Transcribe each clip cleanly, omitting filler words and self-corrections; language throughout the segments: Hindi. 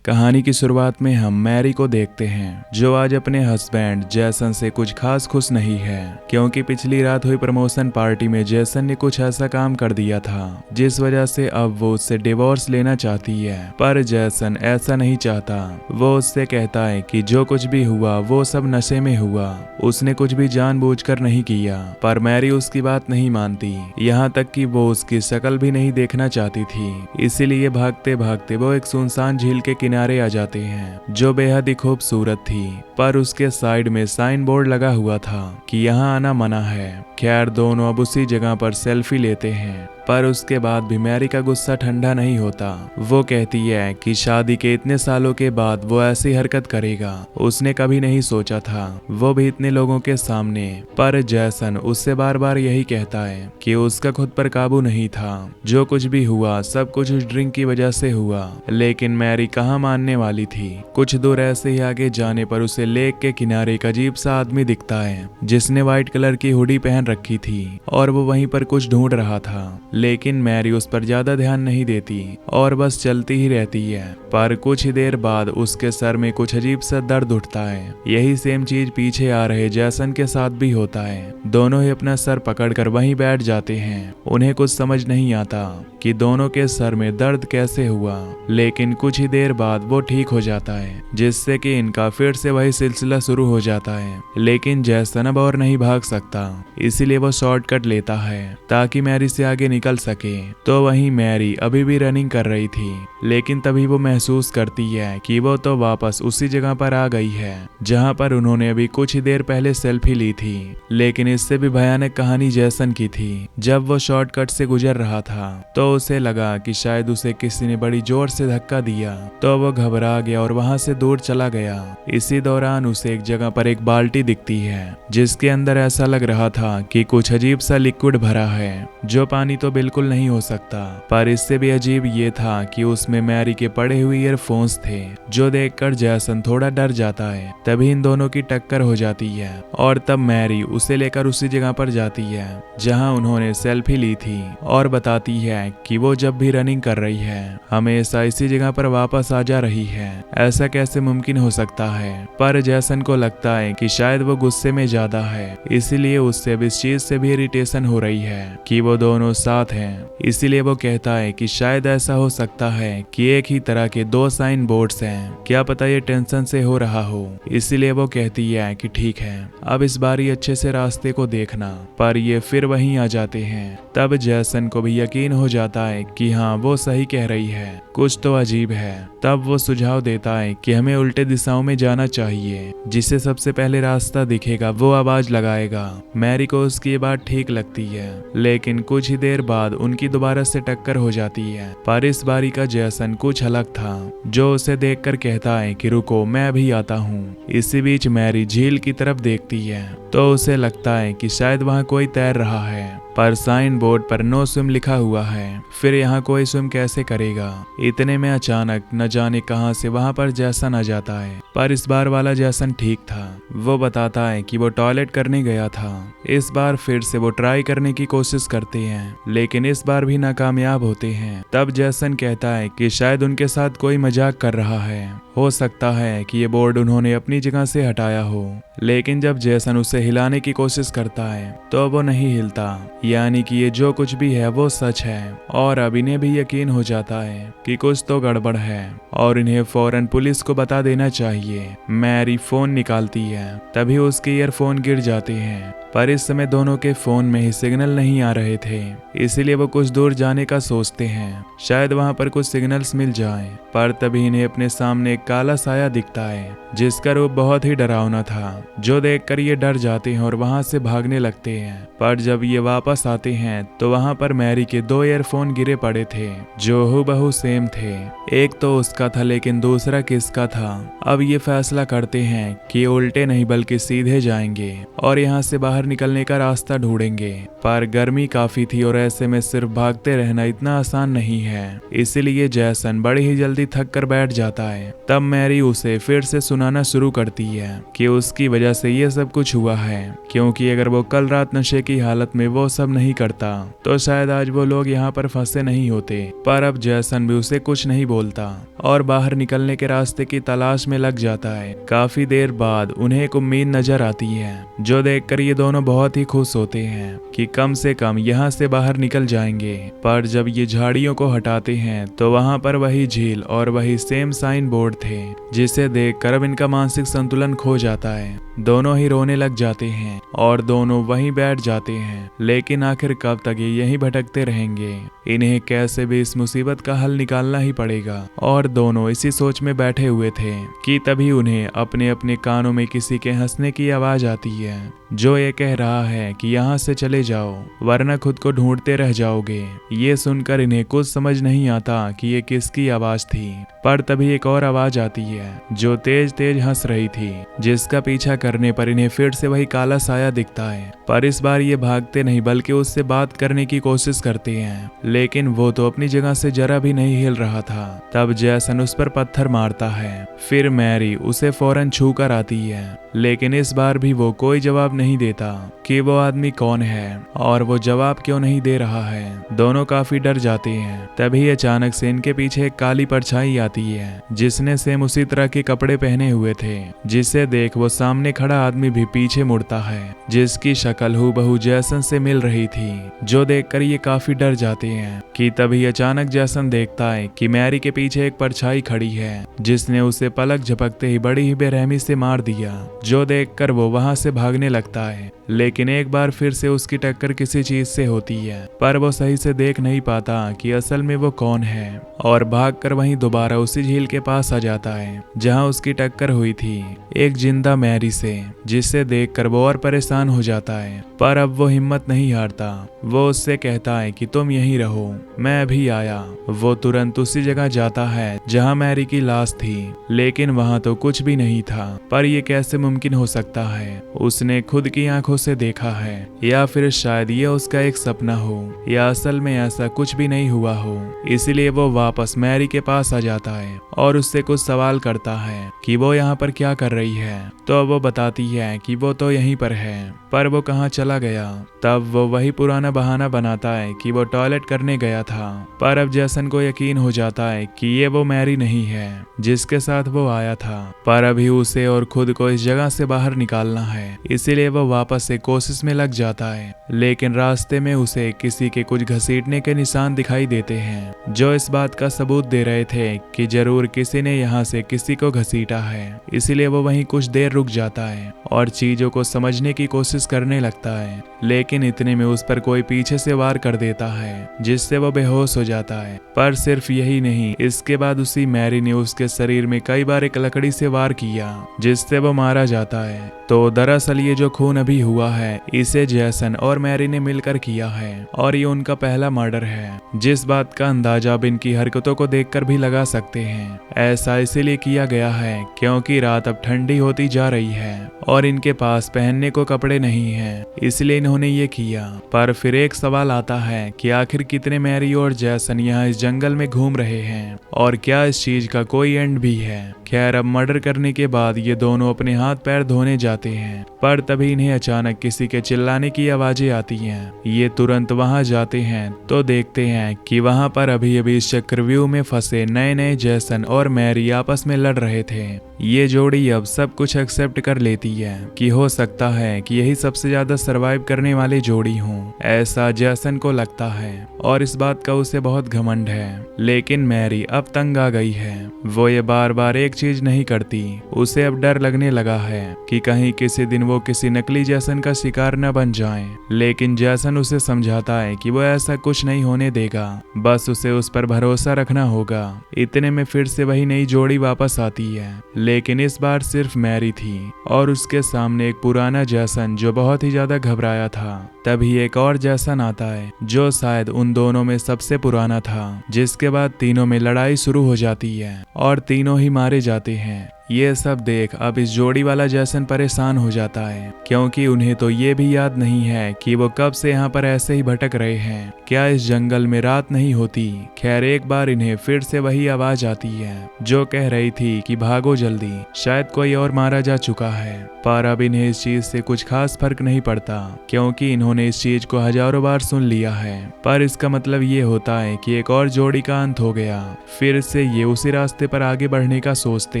कहानी की शुरुआत में हम मैरी को देखते हैं जो आज अपने हस्बैंड जैसन से कुछ खास खुश नहीं है, क्योंकि पिछली रात हुई प्रमोशन पार्टी में जैसन ने कुछ ऐसा काम कर दिया था जिस वजह से अब वो उससे डिवोर्स लेना चाहती है। पर जैसन ऐसा नहीं चाहता। वो उससे कहता है कि जो कुछ भी हुआ वो सब नशे में हुआ, उसने कुछ भी जानबूझकर नहीं किया। पर मैरी उसकी बात नहीं मानती, यहाँ तक कि वो उसकी शक्ल भी नहीं देखना चाहती थी। इसीलिए भागते भागते वो एक सुनसान झील के किनारे आ जाते हैं जो बेहद ही खूबसूरत थी। पर उसके साइड में साइन बोर्ड लगा हुआ था कि यहाँ आना मना है। खैर दोनों अब उसी जगह पर सेल्फी लेते हैं, पर उसके बाद भी मैरी का गुस्सा ठंडा नहीं होता। वो कहती है कि शादी के इतने सालों के बाद वो ऐसी हरकत करेगा, उसने कभी नहीं सोचा था, वो भी इतने लोगों के सामने। पर जैसन उससे बार बार यही कहता है कि उसका खुद पर काबू नहीं था, जो कुछ भी हुआ सब कुछ उस ड्रिंक की वजह से हुआ। लेकिन मैरी कहाँ मानने वाली थी। कुछ दूर ऐसे ही आगे जाने पर उसे लेक के किनारे एक अजीब सा आदमी दिखता है जिसने व्हाइट कलर की हुडी पहन रखी थी और वो वहीं पर कुछ ढूंढ रहा था। लेकिन मैरी उस पर ज्यादा ध्यान नहीं देती और बस चलती ही रहती है। पर कुछ ही देर बाद उसके सर में कुछ अजीब सा दर्द उठता है। यही सेम चीज पीछे आ रहे जैसन के साथ भी होता है। दोनों ही अपना सर पकड़कर वहीं बैठ जाते हैं। उन्हें कुछ समझ नहीं आता कि दोनों के सर में दर्द कैसे हुआ। लेकिन कुछ ही देर बाद वो ठीक हो जाता है, जिससे कि इनका फिर से वही सिलसिला शुरू हो जाता है। लेकिन जैसन अब और नहीं भाग सकता, इसीलिए वो शॉर्टकट लेता है ताकि मैरी से आगे निकल सके। तो वहीं मैरी अभी भी रनिंग कर रही थी, लेकिन तभी वो महसूस करती है कि वो तो वापस उसी जगह पर आ गई है जहां पर उन्होंने अभी कुछ ही देर पहले सेल्फी ली थी। लेकिन इससे भी भयानक कहानी जैसन की थी। जब वो शॉर्टकट से गुजर रहा था तो उसे लगा कि शायद उसे किसी ने बड़ी जोर से धक्का दिया, तो वो घबरा गया और वहां से दूर चला गया। इसी दौरान उसे एक जगह पर एक बाल्टी दिखती है जिसके अंदर ऐसा लग रहा था कि कुछ अजीब सा लिक्विड भरा है, जो पानी तो बिल्कुल नहीं हो सकता। पर इससे भी अजीब ये था कि उसमें मैरी के पड़े हुए ईयरफोन्स थे, जो देखकर जैसन थोड़ा डर जाता है। तभी इन दोनों की टक्कर हो जाती है और तब मैरी उसे लेकर उसी जगह पर जाती है जहां उन्होंने सेल्फी ली थी और बताती है कि वो जब भी रनिंग कर रही है हमेशा इसी जगह पर वापस आ जा रही है। ऐसा कैसे मुमकिन हो सकता है। पर जैसन को लगता है कि शायद वो गुस्से में ज्यादा है, इसीलिए उससे अब इस चीज से भी इरिटेशन हो रही है कि वो दोनों साथ हैं। इसीलिए वो कहता है कि शायद ऐसा हो सकता है कि एक ही तरह के दो साइन बोर्ड्स हैं, क्या पता ये टेंशन से हो रहा हो। इसीलिए वो कहती है कि ठीक है, अब इस बारी अच्छे से रास्ते को देखना। पर ये फिर वहीं आ जाते हैं। तब जैसन को भी यकीन हो जाता है कि हाँ वो सही कह रही है, कुछ तो अजीब है। तब वो सुझाव देता है कि हमें उल्टे दिशाओं में जाना चाहिए, जिसे सबसे पहले रास्ता दिखेगा वो आवाज लगाएगा। मैरी को उसकी ये बात ठीक लगती है, लेकिन कुछ ही देर बाद उनकी दोबारा से टक्कर हो जाती है। पर इस बारी का जैसन कुछ अलग था, जो उसे देखकर कहता है कि रुको मैं अभी आता हूँ। इसी बीच मैरी झील की तरफ देखती है तो उसे लगता है कि शायद वहाँ कोई तैर रहा है, पर साइन बोर्ड पर नो स्विम लिखा हुआ है। फिर यहाँ कोई स्विम कैसे करेगा। इतने में अचानक न जाने कहां से वहां पर जैसन आ जाता है। पर इस बार वाला जैसन ठीक था। वो बताता है कि वो टॉयलेट करने गया था। इस बार फिर से वो ट्राई करने की कोशिश करते हैं, लेकिन इस बार भी नाकामयाब होते हैं। तब जैसन कहता है कि शायद उनके साथ कोई मजाक कर रहा है, हो सकता है कि ये बोर्ड उन्होंने अपनी जगह से हटाया हो। लेकिन जब जैसन उसे हिलाने की कोशिश करता है तो वो नहीं हिलता, यानी कि ये जो कुछ भी है वो सच है। और अब इन्हें भी यकीन हो जाता है कि कुछ तो गड़बड़ है और इन्हें फौरन पुलिस को बता देना चाहिए। मैरी फोन निकालती है, तभी उसके ईयरफोन गिर जाते हैं। पर इस समय दोनों के फोन में ही सिग्नल नहीं आ रहे थे, इसीलिए वो कुछ दूर जाने का सोचते हैं, शायद वहां पर कुछ सिग्नल्स मिल जाएं। पर तभी इन्हें अपने सामने एक काला साया दिखता है जिसका रूप बहुत ही डरावना था, जो देखकर ये डर जाते हैं और वहां से भागने लगते हैं। पर जब ये वापस आते हैं तो वहां पर मैरी के दो ईयरफोन गिरे पड़े थे, जो हूबहू सेम थे। एक तो उसका था, लेकिन दूसरा किसका था। अब ये फैसला करते हैं कि उल्टे नहीं बल्कि सीधे जाएंगे और यहाँ से बाहर निकलने का रास्ता ढूंढेंगे। पर गर्मी काफी थी और ऐसे में सिर्फ भागते रहना इतना आसान नहीं है, इसीलिए जैसन बड़ी ही जल्दी थक कर बैठ जाता है। तब मैरी उसे फिर से सुनाना शुरू करती है कि उसकी वजह से ये सब कुछ हुआ है, क्योंकि अगर वो कल रात नशे की हालत में वो सब सब नहीं करता तो शायद आज वो लोग यहाँ पर फंसे नहीं होते। पर अब जैसन भी उसे कुछ नहीं बोलता और बाहर निकलने के रास्ते की तलाश में लग जाता है। काफी देर बाद उन्हें एक उम्मीद नजर आती है जो देखकर ये दोनों बहुत ही खुश होते हैं कि कम से कम यहाँ से बाहर निकल जाएंगे। पर जब ये झाड़ियों को हटाते हैं तो वहाँ पर वही झील और वही सेम साइन बोर्ड थे, जिसे देखकर अब इनका मानसिक संतुलन खो जाता है। दोनों ही रोने लग जाते हैं और दोनों वहीं बैठ जाते हैं। लेकिन आखिर कब तक ये यहीं भटकते रहेंगे? इन्हें कैसे भी इस मुसीबत का हल निकालना ही पड़ेगा। और दोनों इसी सोच में बैठे हुए थे कि तभी उन्हें अपने अपने कानों में किसी के हंसने की आवाज आती है जो ये कह रहा है कि यहाँ से चले जाओ वरना खुद को ढूंढते रह जाओगे। ये सुनकर इन्हें कुछ समझ नहीं आता कि ये किसकी आवाज थी। पर तभी एक और आवाज आती है जो तेज तेज हंस रही थी, जिसका पीछा करने पर इन्हें फिर से वही काला साया दिखता है। पर इस बार ये भागते नहीं बल्कि उससे बात करने की कोशिश करते हैं, लेकिन वो तो अपनी जगह से जरा भी नहीं हिल रहा था। तब जैसन उस पर पत्थर मारता है। फिर मैरी उसे फौरन छू कर आती है, लेकिन इस बार भी वो कोई जवाब नहीं देता कि वो आदमी कौन है और वो जवाब क्यों नहीं दे रहा है। दोनों काफी डर जाते हैं। तभी अचानक से इनके पीछे एक काली परछाई आती है जिसने सेम उसी तरह के कपड़े पहने हुए थे, जिसे देख वो सामने खड़ा आदमी भी पीछे मुड़ता है, जिसकी शक्ल हूबहू जैसन से मिल रही थी। जो देखकर ये काफी डर जाते हैं कि तभी अचानक जैसन देखता है कि मैरी के पीछे एक परछाई खड़ी है जिसने उसे पलक झपकते ही बड़ी ही बेरहमी से मार दिया। जो देखकर वो वहां से भागने लगता है, लेकिन एक बार फिर से उसकी टक्कर किसी चीज से होती है, पर वो सही से देख नहीं पाता कि असल में वो कौन है और भागकर वहीं दोबारा उसी झील के पास आ जाता है जहां उसकी टक्कर हुई थी, एक जिंदा मैरी से, जिसे देखकर वो और परेशान हो जाता है। पर अब वो हिम्मत नहीं हारता। वो उससे कहता है कि तुम यहीं रहो, मैं अभी आया। वो तुरंत उसी जगह जाता है जहां मैरी की लाश थी, लेकिन वहां तो कुछ भी नहीं था। पर यह कैसे मुमकिन हो सकता है? उसने खुद की आंखों से देखा है, या फिर शायद ये उसका एक सपना हो, या असल में ऐसा कुछ भी नहीं हुआ हो। इसलिए वो वापस मैरी के पास आ जाता है और उससे कुछ सवाल करता है कि वो यहाँ पर क्या कर रही है। तो वो बताती है कि वो तो यहीं पर है, पर वो कहाँ चला गया। तब वो वही पुराना बहाना बनाता है कि वो टॉयलेट करने गया था। पर अब जैसन को यकीन हो जाता है कि ये वो मैरी नहीं है जिसके साथ वो आया था। पर अभी उसे और खुद को इस जगह से बाहर निकालना है, इसीलिए वो वापस से कोशिश में लग जाता है। लेकिन रास्ते में उसे किसी के कुछ घसीटने के निशान दिखाई देते हैं जो इस बात का सबूत दे रहे थे कि जरूर किसी ने यहाँ से किसी को घसीटा है। इसीलिए वो वहीं कुछ देर रुक जाता है और चीजों को समझने की कोशिश करने लगता है। लेकिन इतने में उस पर कोई पीछे से वार कर देता है जिससे वो बेहोश हो जाता है। पर सिर्फ यही नहीं, इसके बाद उसी मैरी ने उसके शरीर में कई बार एक लकड़ी से वार किया जिससे वो मारा जाता है। तो दरअसल ये जो खून अभी हुआ है इसे जैसन और मैरी ने मिलकर किया है और ये उनका पहला मर्डर है, जिस बात का अंदाजा अब इनकी हरकतों को देखकर भी लगा सकते हैं। ऐसा इसीलिए किया गया है क्योंकि रात अब ठंडी होती जा रही है और इनके पास पहनने को कपड़े नहीं हैं, इसलिए इन्होंने ये किया। पर फिर एक सवाल आता है कि आखिर कितने मैरी और जैसन यहाँ इस जंगल में घूम रहे हैं और क्या इस चीज का कोई एंड भी है। खैर, अब मर्डर करने के बाद ये दोनों अपने हाथ पैर धोने जाते हैं, पर तभी इन्हें अचानक किसी के चिल्लाने की आवाजें आती हैं। ये तुरंत वहां जाते हैं तो देखते हैं कि वहां पर अभी अभी इस चक्रव्यूह में फंसे नए नए जैसन और मैरी आपस में लड़ रहे थे। ये जोड़ी अब सब कुछ एक्सेप्ट कर लेती है कि हो सकता है कि यही सबसे ज्यादा सरवाइव करने वाले जोड़ी हों, ऐसा जैसन को लगता है और इस बात का उसे बहुत घमंड है। लेकिन मैरी अब तंग आ गई है। वो ये बार बार एक चीज नहीं करती। उसे अब डर लगने लगा है कि कहीं किसी दिन वो किसी नकली जैसन का शिकार न बन जाए। लेकिन जैसन उसे समझाता है कि वो ऐसा कुछ नहीं होने देगा, बस उसे उस पर भरोसा रखना होगा। इतने में फिर से वही नई जोड़ी वापस आती है, लेकिन इस बार सिर्फ मैरी थी और उसके सामने एक पुराना जैसन जो बहुत ही ज्यादा घबराया था। तभी एक और जैसन आता है जो शायद उन दोनों में सबसे पुराना था, जिसके बाद तीनों में लड़ाई शुरू हो जाती है और तीनों ही मारे जाते हैं। ये सब देख अब इस जोड़ी वाला जैसन परेशान हो जाता है, क्योंकि उन्हें तो ये भी याद नहीं है कि वो कब से यहाँ पर ऐसे ही भटक रहे हैं। क्या इस जंगल में रात नहीं होती? खैर एक बार इन्हें फिर से वही आवाज आती है जो कह रही थी कि भागो जल्दी, शायद कोई और मारा जा चुका है। पर अब इन्हें इस चीज से कुछ खास फर्क नहीं पड़ता, क्योंकि इन्होंने इस चीज को हजारों बार सुन लिया है। पर इसका मतलब ये होता है कि एक और जोड़ी का अंत हो गया। फिर से ये उसी रास्ते पर आगे बढ़ने का सोचते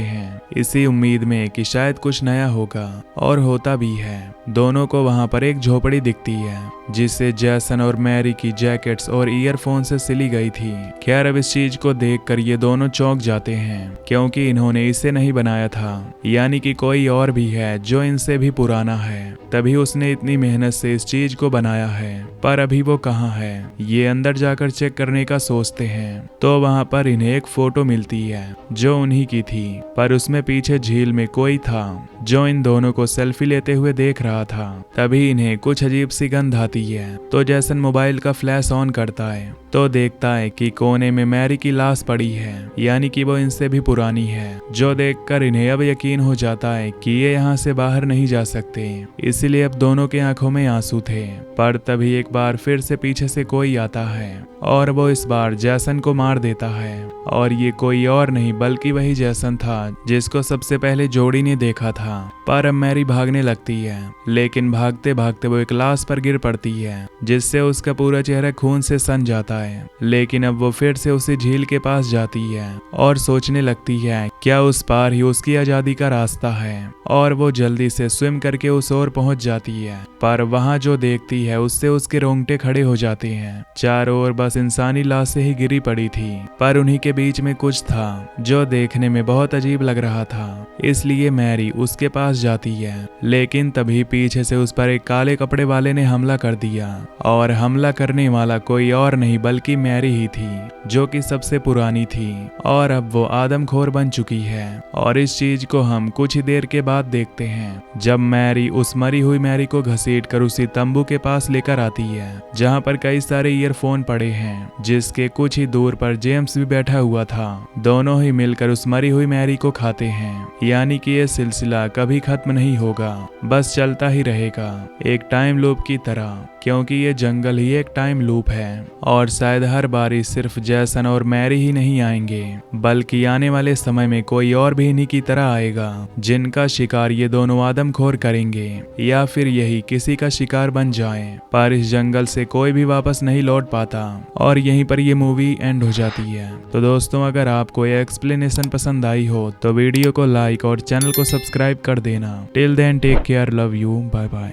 हैं, इसी उम्मीद में कि शायद कुछ नया होगा। और होता भी है। दोनों को वहां पर एक झोपड़ी दिखती है जिससे जैसन और मैरी की जैकेट्स और ईयरफोन से सिली गई थी। खैर अब इस चीज को देखकर ये दोनों चौंक जाते हैं, क्योंकि इन्होंने इसे नहीं बनाया था, यानी कि कोई और भी है जो इनसे भी पुराना है, तभी उसने इतनी मेहनत से इस चीज को बनाया है। पर अभी वो कहाँ है? ये अंदर जाकर चेक करने का सोचते हैं तो वहां पर इन्हें एक फोटो मिलती है जो उन्हीं की थी, पर उसमें पीछे झील में कोई था जो इन दोनों को सेल्फी लेते हुए देख रहा था। तभी इन्हें कुछ अजीब सी गंध आती है तो जैसन मोबाइल का फ्लैश ऑन करता है तो देखता है कि कोने में मैरी की लाश पड़ी है, यानी कि वो इनसे भी पुरानी है। जो देखकर इन्हें अब यकीन हो जाता है कि ये यहाँ से बाहर नहीं जा सकते, इसीलिए अब दोनों की आंखों में आंसू थे। पर तभी एक बार फिर से पीछे से कोई आता है और वो इस बार जैसन को मार देता है। और ये कोई और नहीं बल्कि वही जैसन था जिसको सबसे पहले जोड़ी ने देखा था। पर अब मैरी भागने लगती है, लेकिन भागते भागते वो एक लाश पर गिर पड़ती है जिससे उसका पूरा चेहरा खून से सन जाता है। लेकिन अब वो फिर से उसी झील के पास जाती है और सोचने लगती है क्या उस पार ही उसकी आजादी का रास्ता है, और वो जल्दी से स्विम करके उस ओर पहुंच जाती है। पर वहां जो देखती है उससे उसके रोंगटे खड़े हो जाते हैं। चारों ओर बस इंसानी लाशें ही गिरी पड़ी थी, पर उन्हीं के बीच में कुछ था जो देखने में बहुत अजीब लग रहा था, इसलिए मैरी उसके पास जाती है। लेकिन तभी पीछे से उस पर एक काले कपड़े वाले ने हमला कर दिया, और हमला करने वाला कोई और नहीं बल्कि मैरी ही थी जो कि सबसे पुरानी थी, और अब वो आदमखोर बन चुकी है। और इस चीज को हम कुछ ही देर के बाद देखते हैं जब मैरी उस मरी हुई मैरी को घसीट कर उसी तंबू के पास लेकर आती है जहां पर कई सारे ईयरफोन पड़े हैं, जिसके कुछ ही दूर पर जेम्स भी बैठा हुआ था। दोनों ही मिलकर उस मरी हुई मैरी को खाते हैं, यानी कि ये सिलसिला कभी खत्म नहीं होगा, बस चलता ही रहेगा एक टाइम लूप की तरह, क्योंकि ये जंगल ही एक टाइम लूप है। और शायद हर बारी सिर्फ जैसन और मैरी ही नहीं आएंगे, बल्कि आने वाले समय में कोई और भी इन्हीं की तरह आएगा जिनका शिकार ये दोनों आदमखोर करेंगे, या फिर यही किसी का शिकार बन जाए। पर इस जंगल से कोई भी वापस नहीं लौट पाता, और यहीं पर ये मूवी एंड हो जाती है। तो दोस्तों अगर आपको ये एक्सप्लेनेशन पसंद आई हो तो वीडियो को लाइक और चैनल को सब्सक्राइब कर देना। Till then take care, love you, bye bye.